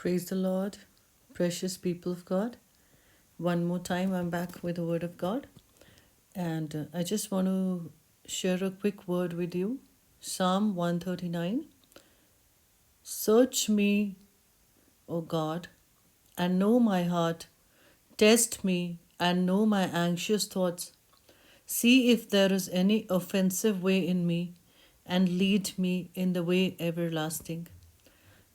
Praise the Lord, precious people of God. One more time, I'm back with the Word of God, and I just want to share a quick word with you. Psalm 139. Search me, O God, and know my heart. Test me and know my anxious thoughts. See if there is any offensive way in me, and lead me in the way everlasting.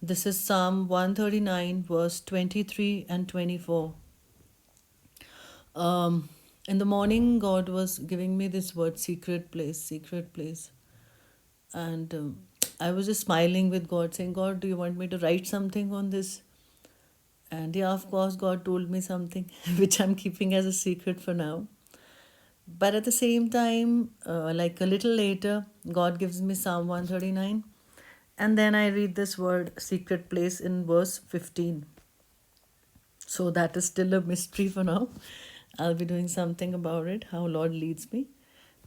This is Psalm 139, verse 23 and 24. Um, in the morning, God was giving me this word, secret place, secret place. And I was just smiling with God, saying, God, do you want me to write something on this? And yeah, of course, God told me something, which I'm keeping as a secret for now. But at the same time, like a little later, God gives me Psalm 139. And then I read this word, secret place, in verse 15. So that is still a mystery for now. I'll be doing something about it, how Lord leads me.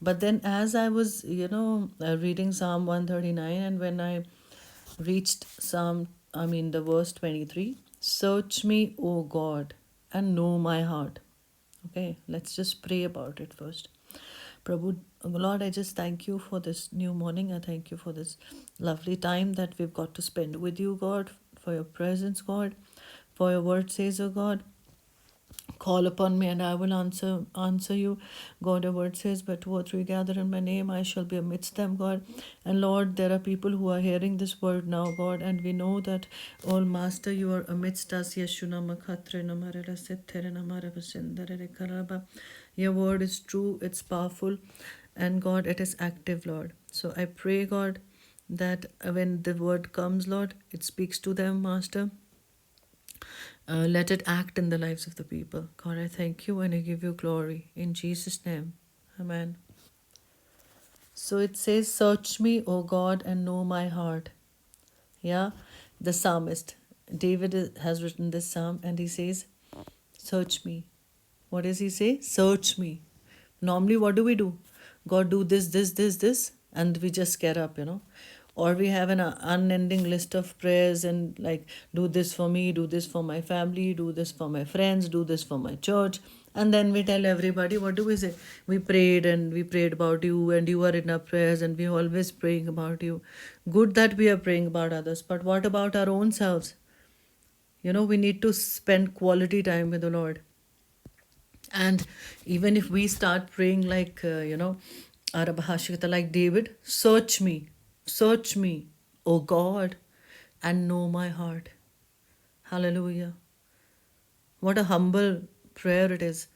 But then as I was, reading Psalm 139, and when I reached the verse 23, search me, O God, and know my heart. Okay, let's just pray about it first. Prabhu, Lord, I just thank you for this new morning. I thank you for this lovely time that we've got to spend with you, God, for your presence, God. For your word says, O God, call upon me and I will answer you. God, your word says, but two or three gather in my name, I shall be amidst them, God. And Lord, there are people who are hearing this word now, God, and we know that, oh Master, you are amidst us. Yeshuna Makhatre Namarela Sethere Namarabasindere Karaba. Your word is true, it's powerful, and God, it is active, Lord. So I pray, God, that when the word comes, Lord, it speaks to them, Master. Let it act in the lives of the people. God, I thank you and I give you glory. In Jesus' name. Amen. So it says, search me, O God, and know my heart. Yeah, the psalmist. David has written this psalm and he says, search me. What does he say? Search me. Normally, what do? God, do this, and we just get up. Or we have an unending list of prayers and like, do this for me, do this for my family, do this for my friends, do this for my church. And then we tell everybody, what do we say? We prayed and we prayed about you and you are in our prayers and we are always praying about you. Good that we are praying about others, but what about our own selves? We need to spend quality time with the Lord. And even if we start praying like, Arabahashikata, like David, search me, O God, and know my heart. Hallelujah. What a humble prayer it is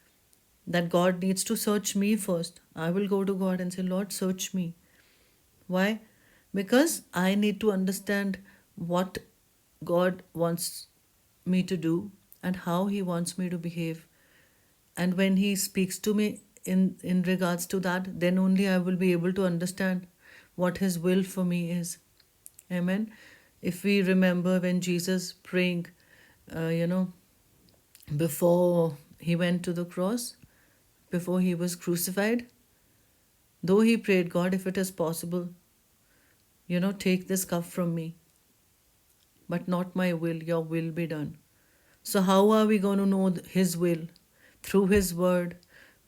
that God needs to search me first. I will go to God and say, Lord, search me. Why? Because I need to understand what God wants me to do and how He wants me to behave. And when He speaks to me in regards to that, then only I will be able to understand what His will for me is. Amen. If we remember when Jesus praying, uh, you know, before He went to the cross, before He was crucified, though He prayed, God, if it is possible, take this cup from me, but not my will, your will be done. So, how are we going to know His will? Through His word,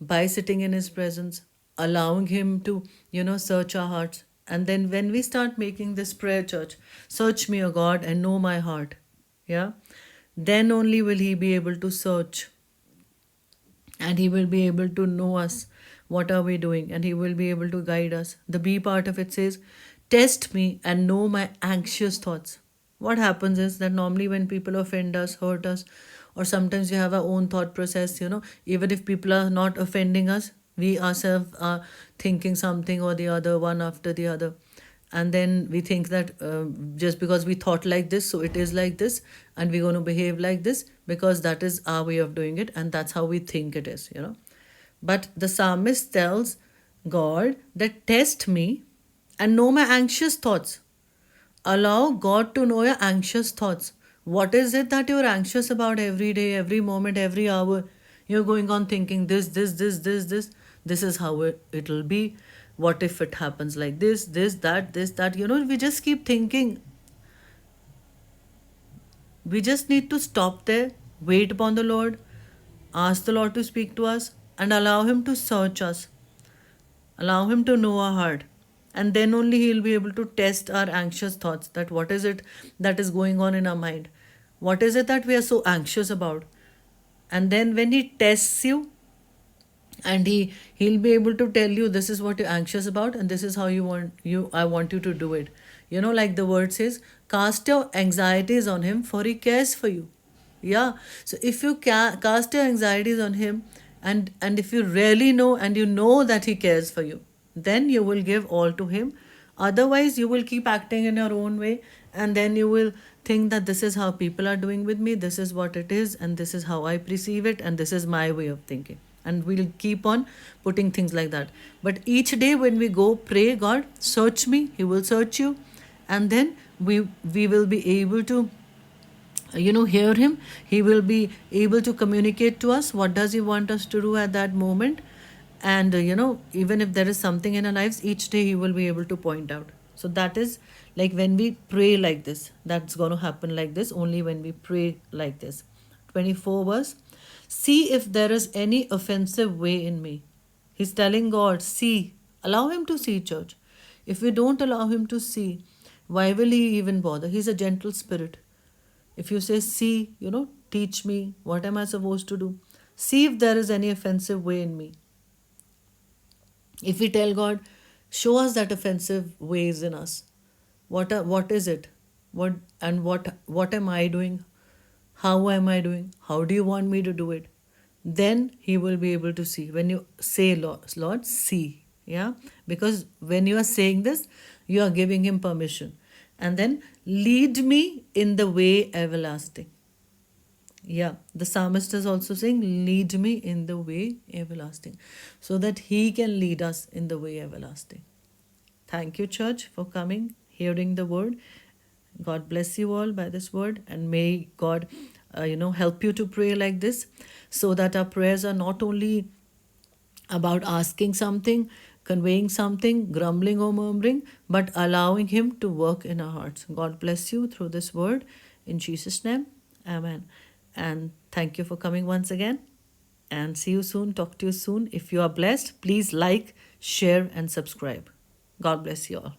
by sitting in His presence, allowing Him to, search our hearts. And then when we start making this prayer, church, search me, O God, and know my heart. Yeah? Then only will He be able to search. And He will be able to know us. What are we doing? And He will be able to guide us. The B part of it says, test me and know my anxious thoughts. What happens is that normally when people offend us, hurt us, or sometimes we have our own thought process, even if people are not offending us, we ourselves are thinking something or the other, one after the other. And then we think that just because we thought like this, so it is like this, and we're going to behave like this because that is our way of doing it, and that's how we think it is. But the psalmist tells God that test me and know my anxious thoughts. Allow God to know your anxious thoughts. What is it that you're anxious about every day, every moment, every hour? You're going on thinking this. This is how it'll be. What if it happens like this, that, this, that? We just keep thinking We just need to stop there, wait upon the Lord, ask the Lord to speak to us, and allow Him to search us, allow Him to know our heart. And then only He'll be able to test our anxious thoughts, that what is it that is going on in our mind? What is it that we are so anxious about? And then when He tests you, and he'll be able to tell you, this is what you're anxious about, and this is how I want you to do it. Like the word says, cast your anxieties on Him, for He cares for you. Yeah. So if you cast your anxieties on Him, and if you really know, and you know that He cares for you, then you will give all to Him. Otherwise you will keep acting in your own way, and then you will think that this is how people are doing with me, this is what it is, and this is how I perceive it, and this is my way of thinking. And we'll keep on putting things like that. But each day when we go pray, God, search me, He will search you. And then we will be able to hear Him. He will be able to communicate to us what does He want us to do at that moment. And even if there is something in our lives, each day He will be able to point out. So that is like when we pray like this, that's going to happen like this only when we pray like this. 24 verse, see if there is any offensive way in me. He's telling God, see, allow Him to see, church. If we don't allow Him to see, why will He even bother? He's a gentle spirit. If you say, see, teach me, what am I supposed to do? See if there is any offensive way in me. If we tell God, show us that offensive ways in us. What is it? What am I doing? How am I doing? How do you want me to do it? Then He will be able to see. When you say, Lord, see. Yeah? Because when you are saying this, you are giving Him permission. And then, lead me in the way everlasting. Yeah, the psalmist is also saying, lead me in the way everlasting, so that He can lead us in the way everlasting. Thank you, church, for coming, hearing the word. God bless you all by this word, and may God, help you to pray like this, so that our prayers are not only about asking something, conveying something, grumbling or murmuring, but allowing Him to work in our hearts. God bless you through this word. In Jesus' name, amen. And thank you for coming once again. And see you soon. Talk to you soon. If you are blessed, please like, share, and subscribe. God bless you all.